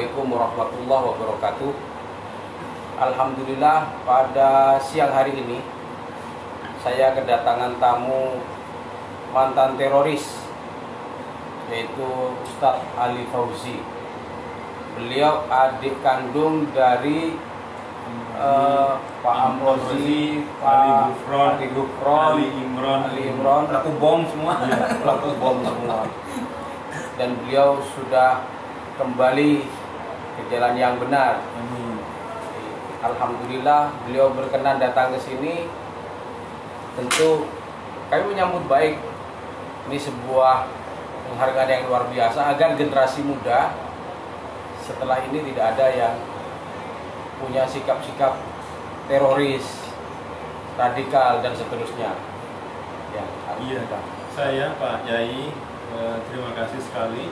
Assalamualaikum warahmatullahi wabarakatuh. Alhamdulillah pada siang hari ini saya kedatangan tamu mantan teroris, yaitu Ustadz Ali Fauzi. Beliau adik kandung dari Pak Amrozi, Ali Gufron, Ali Imron, pelaku bom semua, pelaku bom semua. Dan beliau sudah kembali ke jalan yang benar. Alhamdulillah beliau berkenan datang ke sini. Tentu kami menyambut baik. Ini sebuah penghargaan yang luar biasa agar generasi muda setelah ini tidak ada yang punya sikap-sikap teroris, radikal dan seterusnya. Ya, iya, saya Pak Yai, terima kasih sekali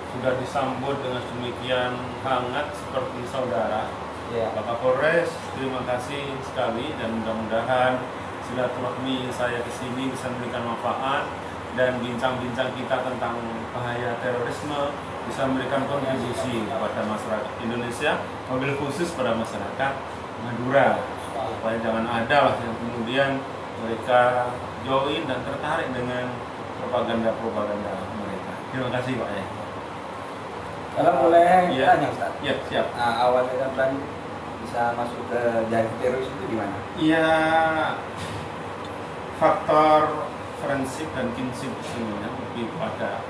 sudah disambut dengan demikian hangat seperti saudara. Ya. Bapak Polres, terima kasih sekali dan mudah-mudahan silaturahmi saya ke sini bisa memberikan manfaat dan bincang-bincang kita tentang bahaya terorisme bisa memberikan kontribusi kepada masyarakat Indonesia, mobil khusus pada masyarakat Madura. Supaya jangan ada lah yang kemudian mereka join dan tertarik dengan propaganda mereka. Terima kasih Pak ya. Kalau boleh ya, tanya Ustaz? Ya, siap. Nah, awalnya kan bisa masuk ke jaring teroris itu gimana? Iya, faktor forensik dan kinship sebenarnya lebih pada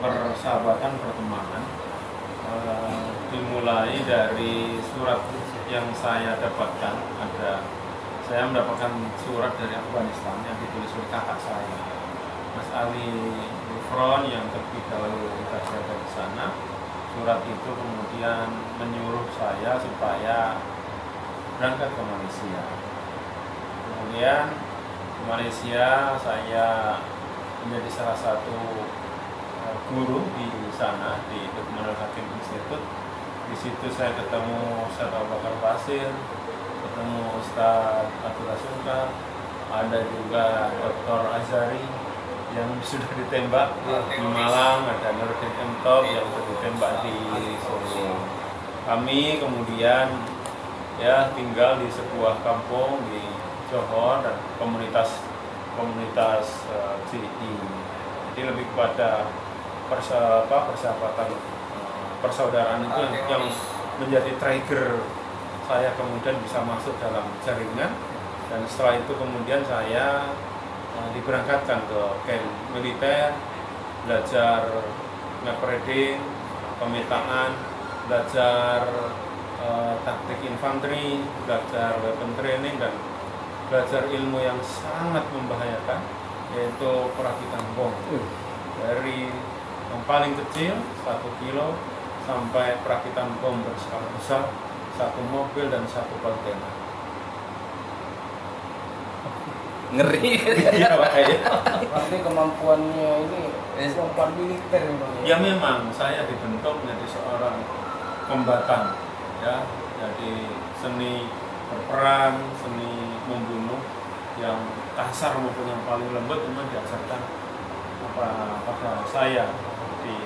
persahabatan pertemanan. Dimulai dari surat yang saya dapatkan. Saya mendapatkan surat dari Afghanistan yang ditulis oleh kakak saya, Mas Ali Gufron, yang terlebih dahulu berada di sana. Surat itu kemudian menyuruh saya supaya berangkat ke Malaysia. Kemudian di Malaysia saya menjadi salah satu guru di sana di Lukmanul Hakim Institute. Di situ saya ketemu Ustaz Abu Bakar Basir, ketemu Ustaz Abdullah Sungkar, ada juga Dr. Azhari yang sudah ditembak di Malang, ada Nurdin Entop yang sudah ditembak di Solo. Kami kemudian ya tinggal di sebuah kampung di Johor dan komunitas CI. Jadi lebih kepada persahabatan, persaudaraan itu yang menjadi trigger saya kemudian bisa masuk dalam jaringan, dan setelah itu kemudian saya diberangkatkan ke camp militer, belajar map reading, pemetaan, belajar taktik infanteri, belajar weapon training, dan belajar ilmu yang sangat membahayakan, yaitu perakitan bom. Dari yang paling kecil 1 kilo sampai perakitan bom berskala besar, 1 mobil dan 1 kontainer. Ngeri. Iya Pak. Berarti kemampuannya ini kemampuan militer memang. Ya memang saya dibentuk menjadi seorang kombatan, ya. Jadi seni berperang, seni membunuh yang kasar maupun yang paling lembut memang diajarkan pada saya. Jadi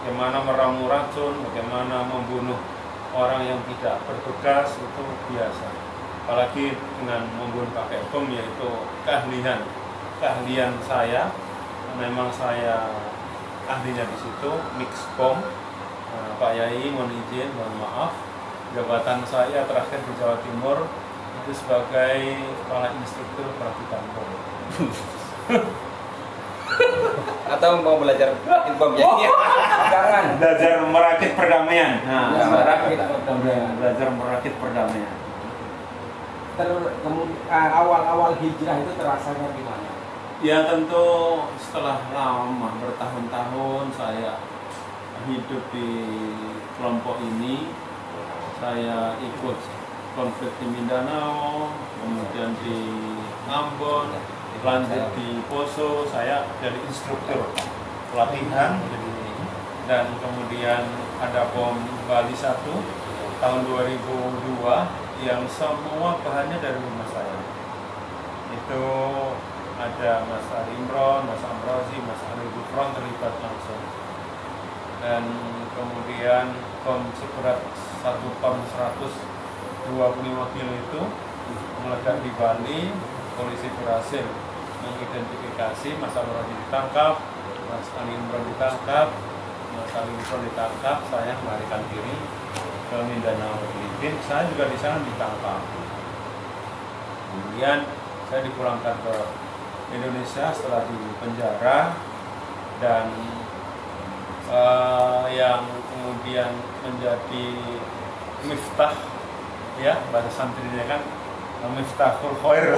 bagaimana meramu racun, bagaimana membunuh orang yang tidak berbekas itu biasa. Apalagi dengan membunuh pakai bom, yaitu keahlian saya. Memang saya ahlinya di situ, mix bom. Pak Yai mohon izin, mohon maaf, jabatan saya terakhir di Jawa Timur itu sebagai kepala instruktur perakitan bom. Atau mau belajar bom ya? Jangan. Belajar merakit perdamaian. Belajar merakit perdamaian. Awal-awal hijrah itu terasanya gimana? Ya tentu setelah lama bertahun-tahun saya hidup di kelompok ini, saya ikut konflik di Mindanao, kemudian di Ambon, lanjut di Poso, saya jadi instruktur pelatihan, dan kemudian ada bom Bali 1 tahun 2002 yang semua bahannya dari rumah saya. Itu ada Mas Ali Imron, Mas Amrozi, Mas Ali Gufron terlibat langsung. dan kemudian bom seberat 1 ton 125 kilo itu meledak di Bali. Polisi berhasil mengidentifikasi Mas Amron ditangkap, Mas Ali Imron ditangkap, Mas Ali Imron ditangkap, saya melarikan diri ke Mindanao Filipina. Saya juga di sana ditangkap. Kemudian saya dipulangkan ke Indonesia setelah di penjara, dan yang kemudian menjadi miftah, ya bahasa santrinya kan miftahul khair,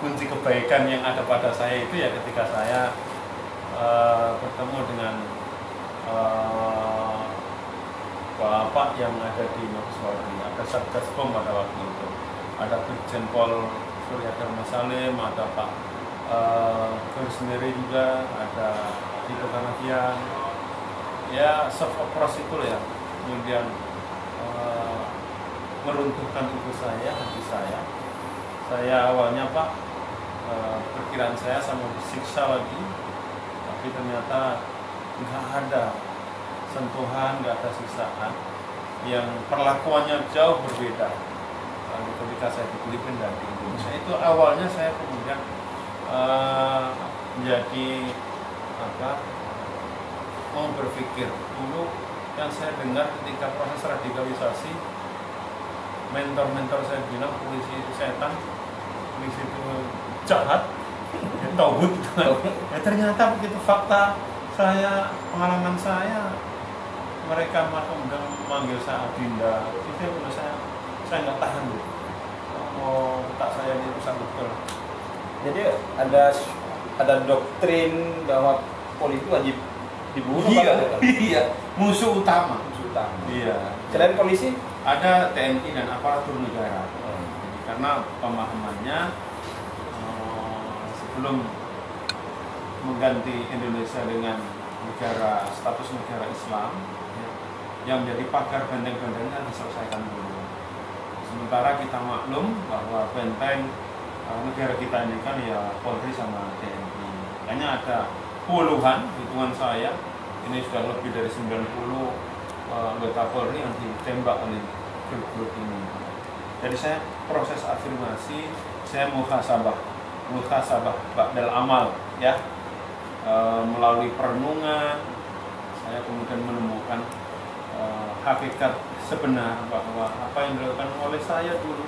kunci kebaikan yang ada pada saya itu ya ketika saya bertemu dengan bapak yang ada di Mabes Polri. Ada Satgas Bom pada waktu itu, ada Brigjen Pol Surya Dharma Salim, ada Pak Guru sendiri juga, ada Tito Karnavian, ya soft operas itu ya, kemudian meruntuhkan tubuh saya, hati saya. Saya awalnya Pak, perkiraan saya sama disiksa lagi, tapi ternyata nggak ada sentuhan, nggak ada siksaan, yang perlakuannya jauh berbeda ketika saya di Filipina dan di Indonesia. Itu awalnya saya kemudian menjadi mau berpikir dulu. Yang saya dengar ketika proses radikalisasi, mentor-mentor saya bilang polisi itu setan, polisi itu jahat, ya tauhid. Ya, ternyata begitu fakta saya, pengalaman saya, mereka memanggil saya Adinda, itu menurut saya nggak tahan dulu. Oh, tak saya dirusak betul. Jadi ada doktrin bahwa polisi itu wajib dibunuh. Iya, musuh utama. Iya. Selain polisi Ada TNI dan aparatur negara. Karena pemahamannya sebelum mengganti Indonesia dengan status negara Islam, yang menjadi pagar benteng-bentengnya diselesaikan dulu. Sementara kita maklum bahwa benteng negara kita ini kan ya Polri sama TNI. Hanya ada puluhan, hitungan saya, ini sudah lebih dari 90 anggota Polri yang ditembak oleh grup-grup ini. Jadi saya proses afirmasi, saya muhasabah ba'dal amal, ya, melalui perenungan, saya kemudian menemukan hakikat sebenar bahwa apa yang dilakukan oleh saya dulu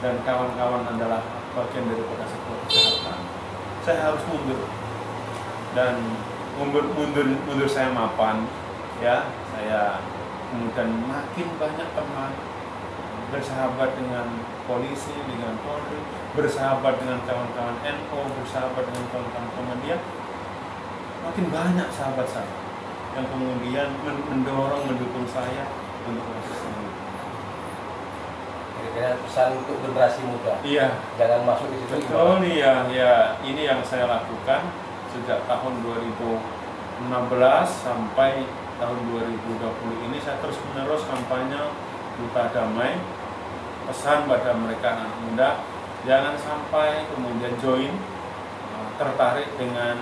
dan kawan-kawan adalah bagian daripada sebuah kejahatan. Saya harus mundur, dan mundur saya mapan, ya. Saya kemudian makin banyak teman, bersahabat dengan polisi, dengan Polri, bersahabat dengan kawan-kawan NU, bersahabat dengan kawan-kawan Muhammadiyah. Makin banyak sahabat saya yang kemudian mendukung saya untuk proses ini. Kira-kira pesan untuk generasi muda. Iya. Jangan masuk di situ. Betul, iya. Ini yang saya lakukan sejak tahun 2016 sampai tahun 2020 ini. Saya terus menerus kampanye Duta Damai, pesan pada mereka anak muda, jangan sampai kemudian tertarik dengan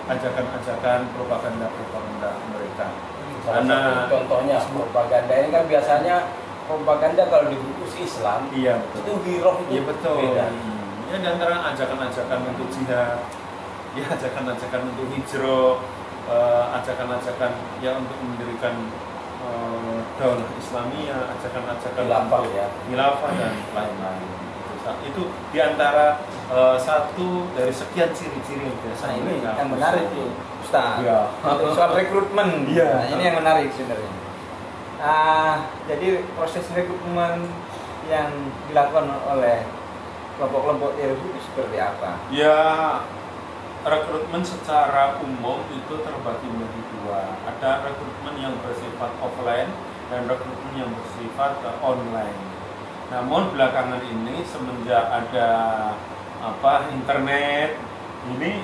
ajakan-ajakan propaganda mereka. Karena contohnya propaganda ini kan biasanya propaganda kalau dibungkus Islam, iya, itu giroh itu iya, betul. beda. Ya, di antara ajakan-ajakan untuk jihad, ya, ajakan-ajakan untuk hijrah, ajakan-ajakan yang untuk mendirikan daulah Islamiyah, ajakan-ajakan khilafah dan lain-lain. Itu diantara satu dari sekian ciri-ciri yang biasa. Nah, ini yang menarik tuh, Ustaz. Ya. Soal rekrutmen. Ya. Nah, ini yang menarik sebenarnya. Jadi proses rekrutmen yang dilakukan oleh kelompok-kelompok teroris itu seperti apa? Ya, rekrutmen secara umum itu terbagi menjadi dua. Ada rekrutmen yang bersifat offline dan rekrutmen yang bersifat online. Namun belakangan ini semenjak ada internet ini,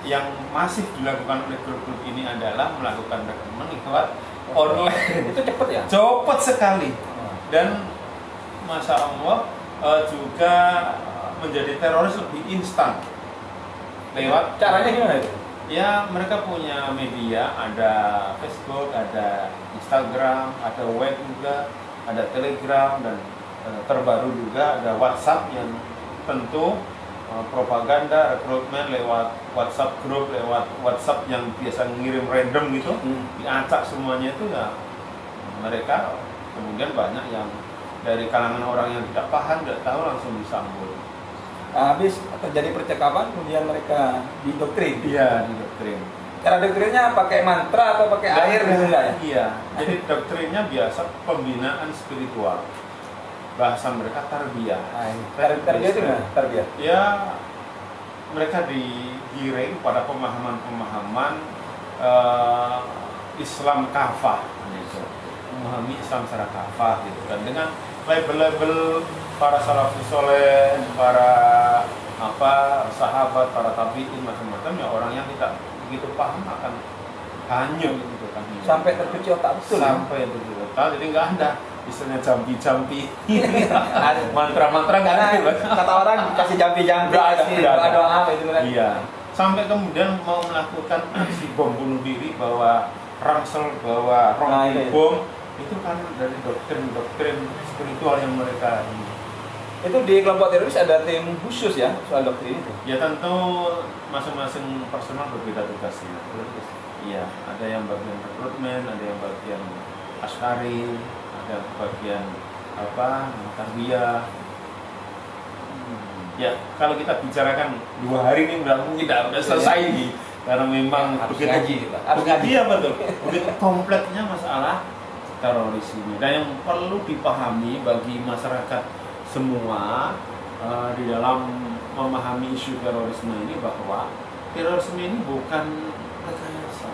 yang masif dilakukan oleh grup-grup ini adalah melakukan rekrutmen lewat online. Itu cepat ya? Cepat sekali. Dan Masya Allah juga menjadi teroris lebih instan. Lewat caranya gimana itu? Ya, mereka punya media, ada Facebook, ada Instagram, ada web juga, ada Telegram, dan terbaru juga ada WhatsApp yang tentu propaganda, rekrutmen lewat WhatsApp grup, lewat WhatsApp yang biasa ngirim random gitu, diacak semuanya itu ya. Mereka kemudian banyak yang dari kalangan orang yang tidak paham, tidak tahu langsung disambut. Habis terjadi percakapan, kemudian mereka didoktrin. Iya, didoktrin. Cara doktrinnya pakai mantra atau pakai air gitu enggak ya? Iya, jadi doktrinnya biasa pembinaan spiritual. Bahasa mereka tarbiyah. Tarbiyah itu gimana? Tarbiyah. Ya, mereka digiring pada pemahaman-pemahaman Islam kafah, gitu. Memahami Islam secara kafah, gitu. Dan dengan label-label para salafus soleh, para sahabat, para tabi'in, macam-macam, ya orang yang tidak begitu paham akan hanyut gitu kan. Sampai tercuci otak betul. Sampai tercuci otak, jadi nggak ada istilahnya jampi-jampi, mantra-mantra nggak ada. Kata orang kasih jampi-jampi, kasih doa-doa apa itu kan? Iya. Sampai kemudian mau melakukan aksi bom bunuh diri, bawa ransel, bawa bom, itu kan dari doktrin spiritual yang mereka ini. Itu di kelompok teroris ada tim khusus ya soal doktrin itu? Ya tentu masing-masing personal berbeda tugasnya. Iya, ada yang bagian rekrutmen, ada yang bagian askari, ada bagian tarbiyah. Ya kalau kita bicarakan 2 hari ini udah selesai nih, karena memang harus begitu ngaji, Pak. harus ngaji ya, betul. Begitu kompleknya masalah teroris ini, dan yang perlu dipahami bagi masyarakat semua di dalam memahami isu terorisme ini, bahwa terorisme ini bukan rekayasa,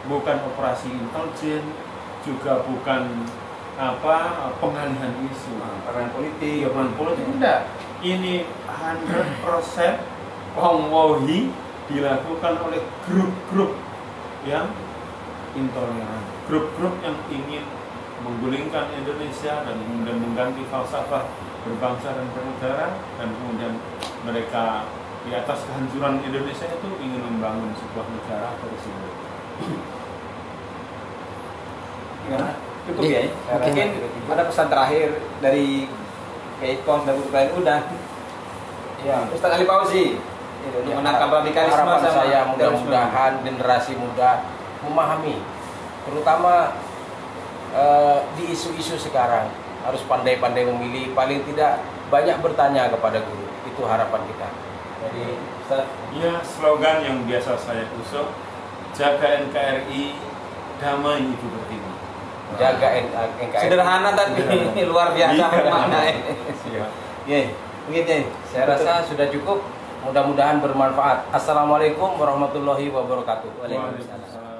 bukan operasi intelijen, juga bukan pengalihan isu, peran politik, peran politik, enggak. Ini 100% wallahi dilakukan oleh grup-grup yang intoleran, grup-grup yang ingin menggulingkan Indonesia dan kemudian mengganti falsafah berbangsa dan bernegara, dan kemudian mereka di atas kehancuran Indonesia itu ingin membangun sebuah negara tersebut. Cukup ya? Mungkin ada pesan terakhir dari Keikon dan Buku Lain udah. Ya, Ustaz Ali Fauzi untuk menangkap radikalisme. Harapan sama saya terorisme. mudah-mudahan generasi muda memahami, terutama di isu-isu sekarang harus pandai-pandai memilih, paling tidak banyak bertanya kepada guru. Itu harapan kita. Jadi Ustaz, Ya, slogan yang biasa saya usung, jaga NKRI, damai Ibu Pertiwi. jaga NKRI. Sederhana tapi luar biasa maknanya. Iya. Begitu. Saya rasa sudah cukup. Mudah-mudahan bermanfaat. Assalamualaikum warahmatullahi wabarakatuh. Waalaikumsalam.